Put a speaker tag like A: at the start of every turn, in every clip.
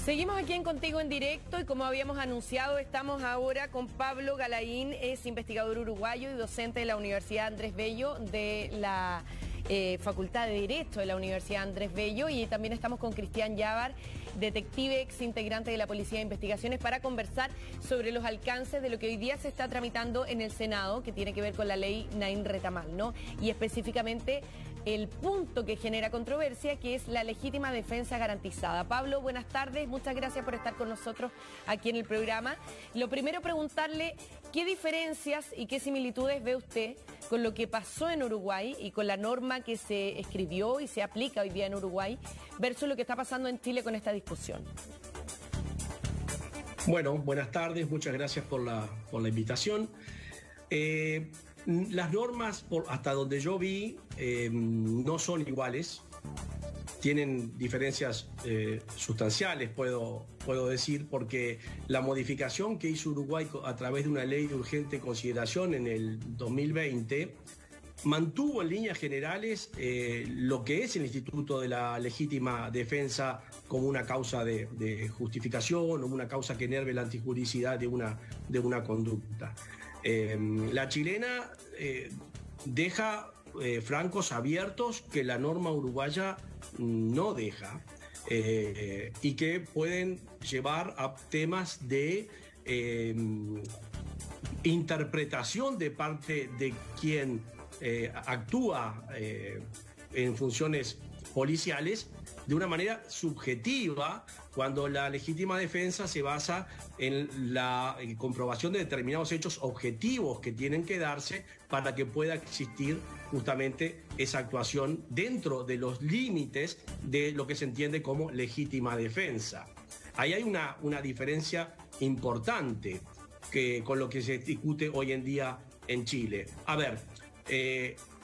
A: Seguimos aquí en Contigo en Directo y como habíamos anunciado estamos ahora con Pablo Galaín, es investigador uruguayo y docente de la Universidad Andrés Bello de la Facultad de Derecho de la Universidad Andrés Bello, y también estamos con Cristian Yabar, detective ex integrante de la Policía de Investigaciones, para conversar sobre los alcances de lo que hoy día se está tramitando en el Senado, que tiene que ver con la ley Naín Retamal, ¿no? Y específicamente el punto que genera controversia, que es la legítima defensa garantizada. Pablo, buenas tardes, muchas gracias por estar con nosotros aquí en el programa. Lo primero, preguntarle qué diferencias y qué similitudes ve usted con lo que pasó en Uruguay y con la norma que se escribió y se aplica hoy día en Uruguay versus lo que está pasando en Chile con esta discusión.
B: Bueno, buenas tardes, muchas gracias por la invitación. Las normas, hasta donde yo vi, no son iguales, tienen diferencias sustanciales, puedo decir, porque la modificación que hizo Uruguay a través de una ley de urgente consideración en el 2020 mantuvo en líneas generales lo que es el Instituto de la Legítima Defensa como una causa de justificación o una causa que enerve la antijuridicidad de una conducta. La chilena deja francos abiertos que la norma uruguaya no deja y que pueden llevar a temas de interpretación de parte de quien actúa en funciones policiales de una manera subjetiva, cuando la legítima defensa se basa en la comprobación de determinados hechos objetivos que tienen que darse para que pueda existir justamente esa actuación dentro de los límites de lo que se entiende como legítima defensa. Ahí hay una diferencia importante con lo que se discute hoy en día en Chile. A ver,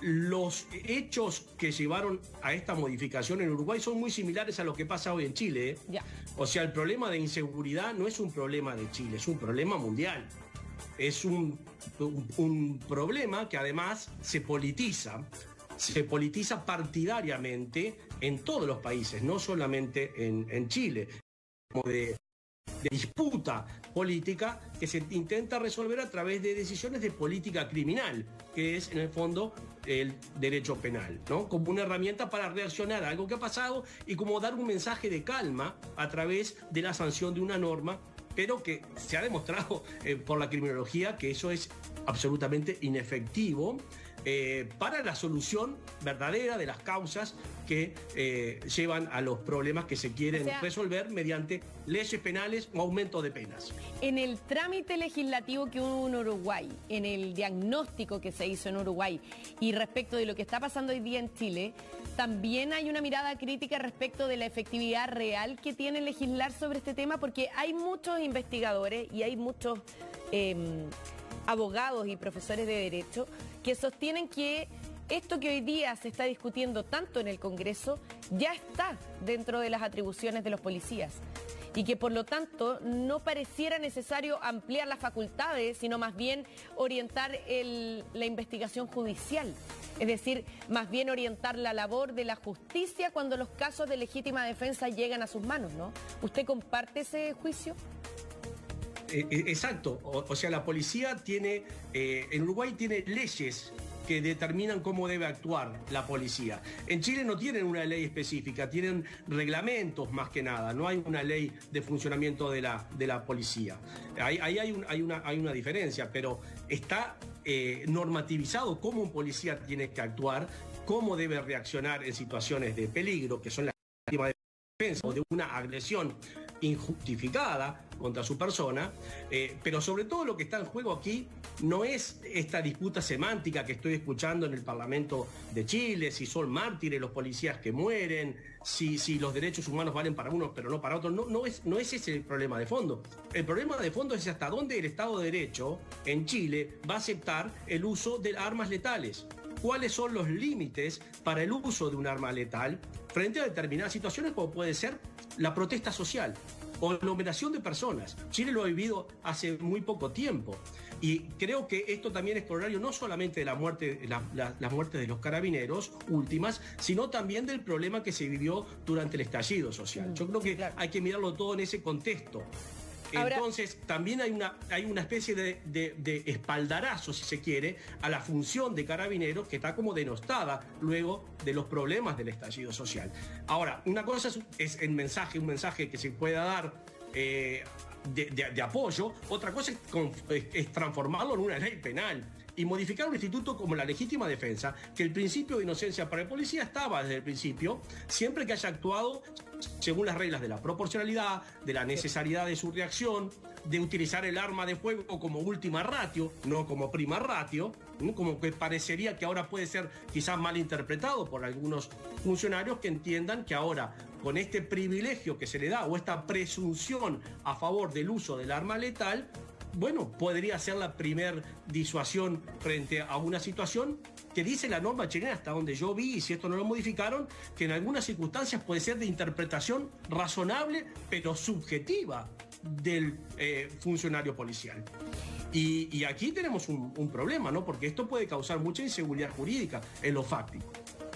B: los hechos que llevaron a esta modificación en Uruguay son muy similares a lo que pasa hoy en Chile.
A: Ya.
B: O sea, el problema de inseguridad no es un problema de Chile, es un problema mundial. Es un problema que además se politiza partidariamente en todos los países, no solamente en Chile, como de disputa política que se intenta resolver a través de decisiones de política criminal, que es en el fondo el derecho penal, ¿no? Como una herramienta para reaccionar a algo que ha pasado y como dar un mensaje de calma a través de la sanción de una norma, pero que se ha demostrado por la criminología que eso es absolutamente inefectivo para la solución verdadera de las causas que llevan a los problemas que se quieren resolver mediante leyes penales o aumento de penas.
A: En el trámite legislativo que hubo en Uruguay, en el diagnóstico que se hizo en Uruguay y respecto de lo que está pasando hoy día en Chile, también hay una mirada crítica respecto de la efectividad real que tiene legislar sobre este tema, porque hay muchos investigadores y hay muchos abogados y profesores de derecho que sostienen que esto que hoy día se está discutiendo tanto en el Congreso ya está dentro de las atribuciones de los policías y que por lo tanto no pareciera necesario ampliar las facultades, sino más bien orientar la investigación judicial. Es decir, más bien orientar la labor de la justicia cuando los casos de legítima defensa llegan a sus manos, ¿no? ¿Usted comparte ese juicio?
B: Exacto, o sea, la policía tiene, en Uruguay tiene leyes que determinan cómo debe actuar la policía. En Chile no tienen una ley específica, tienen reglamentos más que nada, no hay una ley de funcionamiento de la policía. Ahí hay una diferencia, pero está normativizado cómo un policía tiene que actuar, cómo debe reaccionar en situaciones de peligro, que son las legítimas defensa o de una agresión injustificada contra su persona, pero sobre todo lo que está en juego aquí no es esta disputa semántica que estoy escuchando en el Parlamento de Chile, si son mártires los policías que mueren, si los derechos humanos valen para unos pero no para otros. No es ese el problema de fondo. El problema de fondo es hasta dónde el Estado de Derecho en Chile va a aceptar el uso de armas letales. ¿Cuáles son los límites para el uso de un arma letal frente a determinadas situaciones, como puede ser la protesta social o aglomeración de personas. Chile lo ha vivido hace muy poco tiempo. Y creo que esto también es corolario no solamente de la muerte, las muertes de los carabineros últimas, sino también del problema que se vivió durante el estallido social. Yo creo que hay que mirarlo todo en ese contexto. Ahora, entonces, también hay una especie de espaldarazo, si se quiere, a la función de Carabineros que está como denostada luego de los problemas del estallido social. Ahora, una cosa es un mensaje que se pueda dar de apoyo, otra cosa es transformarlo en una ley penal y modificar un instituto como la legítima defensa, que el principio de inocencia para el policía estaba desde el principio, siempre que haya actuado según las reglas de la proporcionalidad, de la necesariedad de su reacción, de utilizar el arma de fuego como última ratio, no como prima ratio, ¿no? Como que parecería que ahora puede ser quizás mal interpretado por algunos funcionarios que entiendan que ahora, con este privilegio que se le da o esta presunción a favor del uso del arma letal, bueno, podría ser la primer disuasión frente a una situación que dice la norma chilena, hasta donde yo vi, y si esto no lo modificaron, que en algunas circunstancias puede ser de interpretación razonable, pero subjetiva del funcionario policial. Y aquí tenemos un problema, ¿no? Porque esto puede causar mucha inseguridad jurídica en lo fáctico.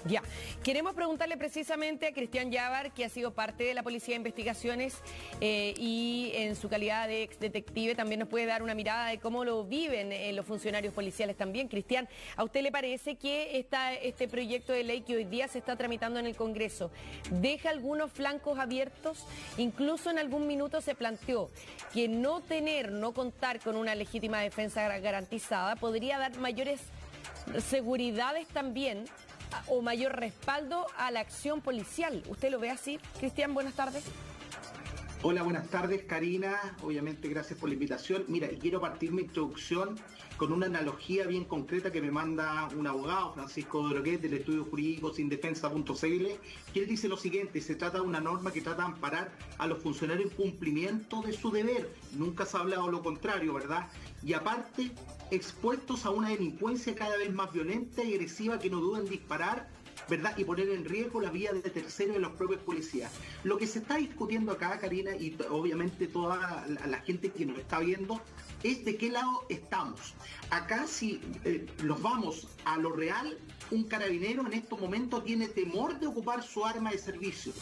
A: Ya, queremos preguntarle precisamente a Cristian Yabar, que ha sido parte de la Policía de Investigaciones y en su calidad de ex detective también nos puede dar una mirada de cómo lo viven los funcionarios policiales también. Cristian, ¿a usted le parece que este proyecto de ley que hoy día se está tramitando en el Congreso deja algunos flancos abiertos? Incluso en algún minuto se planteó que no contar con una legítima defensa garantizada podría dar mayores seguridades también o mayor respaldo a la acción policial. ¿Usted lo ve así? Cristian, buenas tardes.
C: Hola, buenas tardes, Karina. Obviamente, gracias por la invitación. Mira, y quiero partir mi introducción con una analogía bien concreta que me manda un abogado, Francisco Droguet, del Estudio Jurídico Sindefensa.cl, que él dice lo siguiente: se trata de una norma que trata de amparar a los funcionarios en cumplimiento de su deber. Nunca se ha hablado lo contrario, ¿verdad? Y aparte, expuestos a una delincuencia cada vez más violenta y agresiva que no duda en disparar, ¿verdad? Y poner en riesgo la vida de terceros de los propios policías. Lo que se está discutiendo acá, Karina, y obviamente toda la gente que nos está viendo, es de qué lado estamos. Acá, si nos vamos a lo real, un carabinero en estos momentos tiene temor de ocupar su arma de servicio.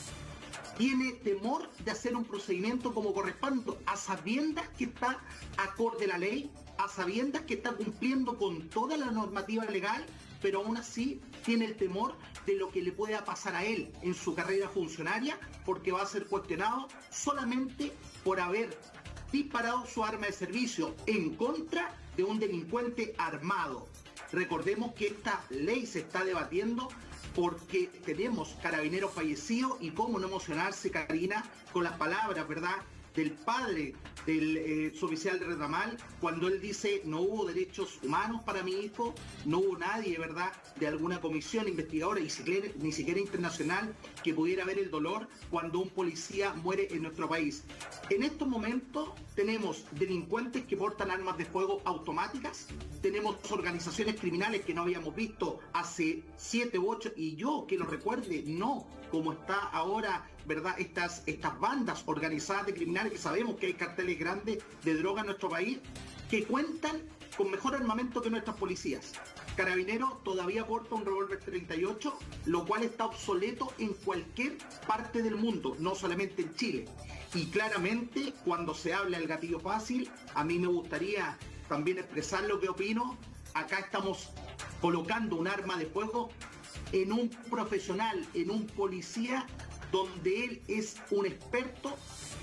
C: Tiene temor de hacer un procedimiento como corresponde, a sabiendas que está acorde a la ley, a sabiendas que está cumpliendo con toda la normativa legal, pero aún así tiene el temor de lo que le pueda pasar a él en su carrera funcionaria, porque va a ser cuestionado solamente por haber disparado su arma de servicio en contra de un delincuente armado. Recordemos que esta ley se está debatiendo porque tenemos carabineros fallecidos, y cómo no emocionarse, Karina, con las palabras, ¿verdad?, del padre del suboficial de Retamal, cuando él dice: no hubo derechos humanos para mi hijo, no hubo nadie, ¿verdad?, de alguna comisión investigadora, y ni siquiera internacional, que pudiera ver el dolor cuando un policía muere en nuestro país. En estos momentos tenemos delincuentes que portan armas de fuego automáticas, tenemos organizaciones criminales que no habíamos visto hace 7 u 8, y yo que lo recuerde, no como está ahora, ¿verdad?, estas bandas organizadas de criminales, que sabemos que hay carteles grandes de droga en nuestro país, que cuentan con mejor armamento que nuestras policías. Carabineros todavía porta un revólver 38, lo cual está obsoleto en cualquier parte del mundo, no solamente en Chile. Y claramente, cuando se habla del gatillo fácil, a mí me gustaría también expresar lo que opino. Acá estamos colocando un arma de fuego en un profesional, en un policía, donde él es un experto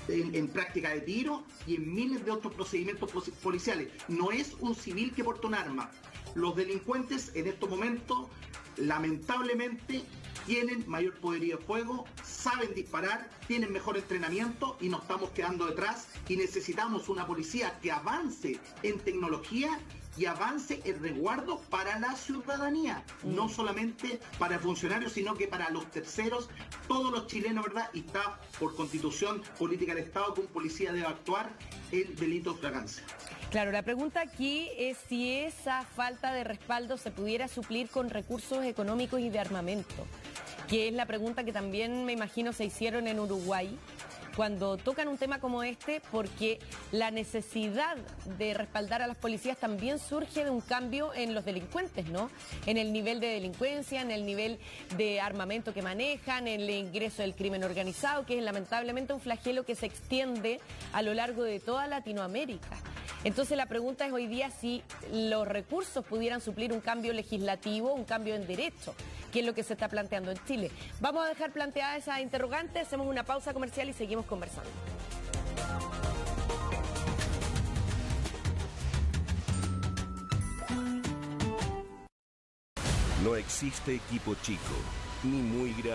C: en práctica de tiro y en miles de otros procedimientos policiales. No es un civil que porta un arma. Los delincuentes en estos momentos, lamentablemente, tienen mayor poderío de fuego, saben disparar, tienen mejor entrenamiento, y nos estamos quedando detrás, y necesitamos una policía que avance en tecnología y avance el resguardo para la ciudadanía, no solamente para funcionarios, sino que para los terceros, todos los chilenos, ¿verdad? Y está por constitución política del Estado que un policía debe actuar en delitos de flagrancia.
A: Claro, la pregunta aquí es si esa falta de respaldo se pudiera suplir con recursos económicos y de armamento, que es la pregunta que también me imagino se hicieron en Uruguay, cuando tocan un tema como este, porque la necesidad de respaldar a las policías también surge de un cambio en los delincuentes, ¿no? En el nivel de delincuencia, en el nivel de armamento que manejan, en el ingreso del crimen organizado, que es lamentablemente un flagelo que se extiende a lo largo de toda Latinoamérica. Entonces la pregunta es hoy día si los recursos pudieran suplir un cambio legislativo, un cambio en derecho, que es lo que se está planteando en Chile. Vamos a dejar planteada esa interrogante, hacemos una pausa comercial y seguimos conversando.
D: No existe equipo chico, ni muy grande.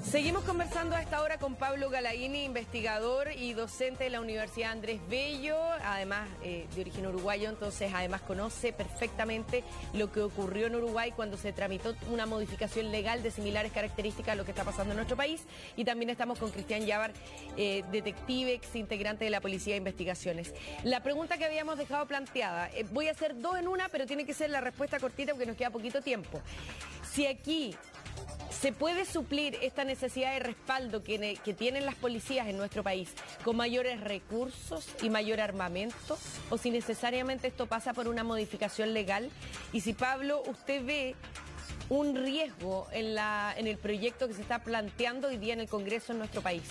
A: Seguimos conversando a esta hora con Pablo Galaín, investigador y docente de la Universidad Andrés Bello, además de origen uruguayo, entonces además conoce perfectamente lo que ocurrió en Uruguay cuando se tramitó una modificación legal de similares características a lo que está pasando en nuestro país. Y también estamos con Cristian Llávar, detective, ex integrante de la Policía de Investigaciones. La pregunta que habíamos dejado planteada, voy a hacer dos en una, pero tiene que ser la respuesta cortita porque nos queda poquito tiempo. Si aquí ¿se puede suplir esta necesidad de respaldo que tienen las policías en nuestro país con mayores recursos y mayor armamento? ¿O si necesariamente esto pasa por una modificación legal? Y si, Pablo, usted ve un riesgo en el proyecto que se está planteando hoy día en el Congreso en nuestro país.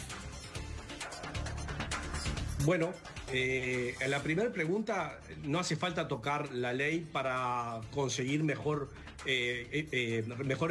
B: Bueno, en la primera pregunta, no hace falta tocar la ley para conseguir mejores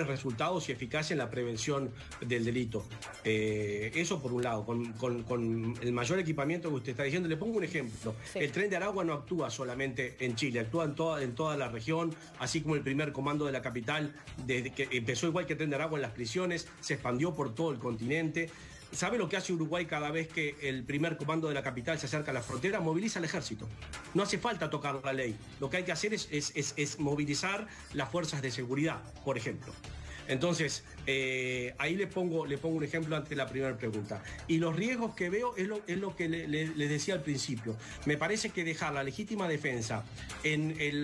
B: resultados y eficacia en la prevención del delito. Eso por un lado, con el mayor equipamiento que usted está diciendo. Le pongo un ejemplo. Sí. El Tren de Aragua no actúa solamente en Chile, actúa en toda la región, así como el primer comando de la capital, desde que empezó igual que el Tren de Aragua en las prisiones, se expandió por todo el continente. ¿Sabe lo que hace Uruguay cada vez que el primer comando de la capital se acerca a la frontera? Moviliza al ejército. No hace falta tocar la ley. Lo que hay que hacer es movilizar las fuerzas de seguridad, por ejemplo. Entonces, ahí le pongo un ejemplo ante la primera pregunta. Y los riesgos que veo es lo que les decía al principio. Me parece que dejar la legítima defensa en el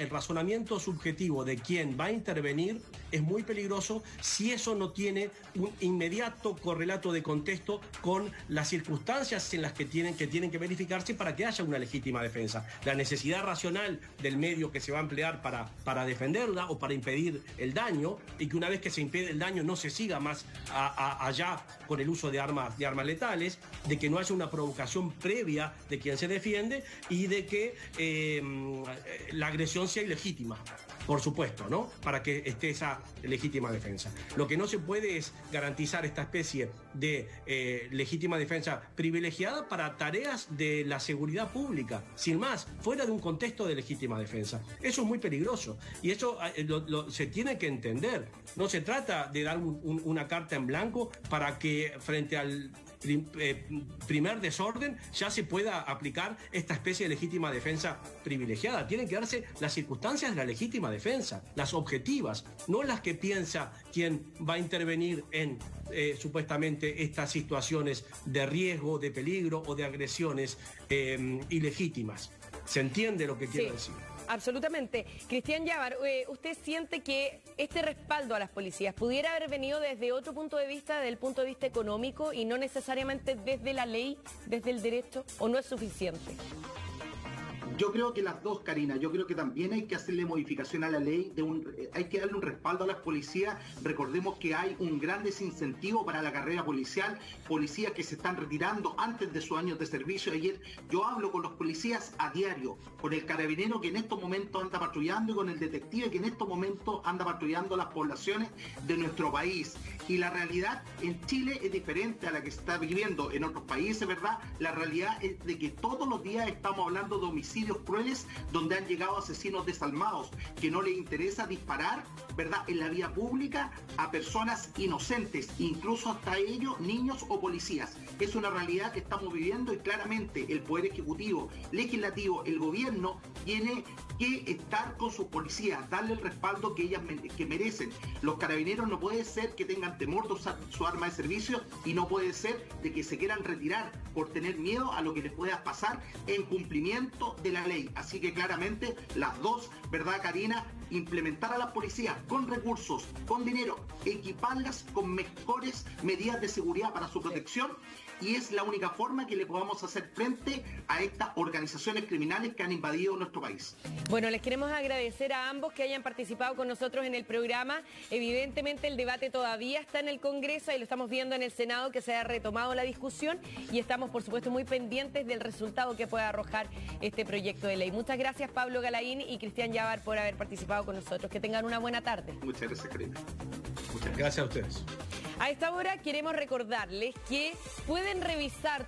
B: razonamiento subjetivo de quién va a intervenir es muy peligroso si eso no tiene un inmediato correlato de contexto con las circunstancias en las que tienen que verificarse para que haya una legítima defensa. La necesidad racional del medio que se va a emplear para defenderla o para impedir el daño, y que una vez que se impide el daño no se siga más allá con el uso de armas letales, de que no haya una provocación previa de quien se defiende y de que la agresión sea ilegítima. Por supuesto, ¿no? Para que esté esa legítima defensa. Lo que no se puede es garantizar esta especie de legítima defensa privilegiada para tareas de la seguridad pública, sin más, fuera de un contexto de legítima defensa. Eso es muy peligroso y eso se tiene que entender. No se trata de dar una carta en blanco para que frente al primer desorden ya se pueda aplicar esta especie de legítima defensa privilegiada. Tienen que darse las circunstancias de la legítima defensa, las objetivas, no las que piensa quien va a intervenir en supuestamente estas situaciones de riesgo, de peligro o de agresiones ilegítimas. ¿Se entiende lo que quiero decir?
A: Absolutamente. Cristian Llávar, ¿usted siente que este respaldo a las policías pudiera haber venido desde otro punto de vista, desde el punto de vista económico y no necesariamente desde la ley, desde el derecho, o no es suficiente?
C: Yo creo que las dos, Karina. Yo creo que también hay que hacerle modificación a la ley, hay que darle un respaldo a las policías. Recordemos que hay un gran desincentivo para la carrera policial, policías que se están retirando antes de sus años de servicio. Ayer yo hablo con los policías a diario, con el carabinero que en estos momentos anda patrullando y con el detective que en estos momentos anda patrullando las poblaciones de nuestro país. Y la realidad en Chile es diferente a la que se está viviendo en otros países, ¿verdad? La realidad es de que todos los días estamos hablando de homicidios crueles donde han llegado asesinos desalmados que no les interesa disparar, ¿verdad?, en la vía pública a personas inocentes, incluso hasta ellos, niños o policías. Es una realidad que estamos viviendo y claramente el Poder Ejecutivo, Legislativo, el Gobierno tiene que estar con sus policías, darle el respaldo que ellas merecen. Los carabineros no puede ser que tengan temor de usar su arma de servicio y no puede ser de que se quieran retirar por tener miedo a lo que les pueda pasar en cumplimiento de la ley. Así que claramente las dos, ¿verdad, Karina? Implementar a las policías con recursos, con dinero, equiparlas con mejores medidas de seguridad para su protección, y es la única forma que le podamos hacer frente a estas organizaciones criminales que han invadido nuestro país.
A: Bueno, les queremos agradecer a ambos que hayan participado con nosotros en el programa. Evidentemente el debate todavía está en el Congreso y lo estamos viendo en el Senado, que se ha retomado la discusión, y estamos por supuesto muy pendientes del resultado que pueda arrojar este proyecto de ley. Muchas gracias Pablo Galaín y Cristian Yabar por haber participado con nosotros. Que tengan una buena tarde.
C: Muchas gracias, Karina.
B: Muchas gracias a ustedes.
A: A esta hora queremos recordarles que pueden revisar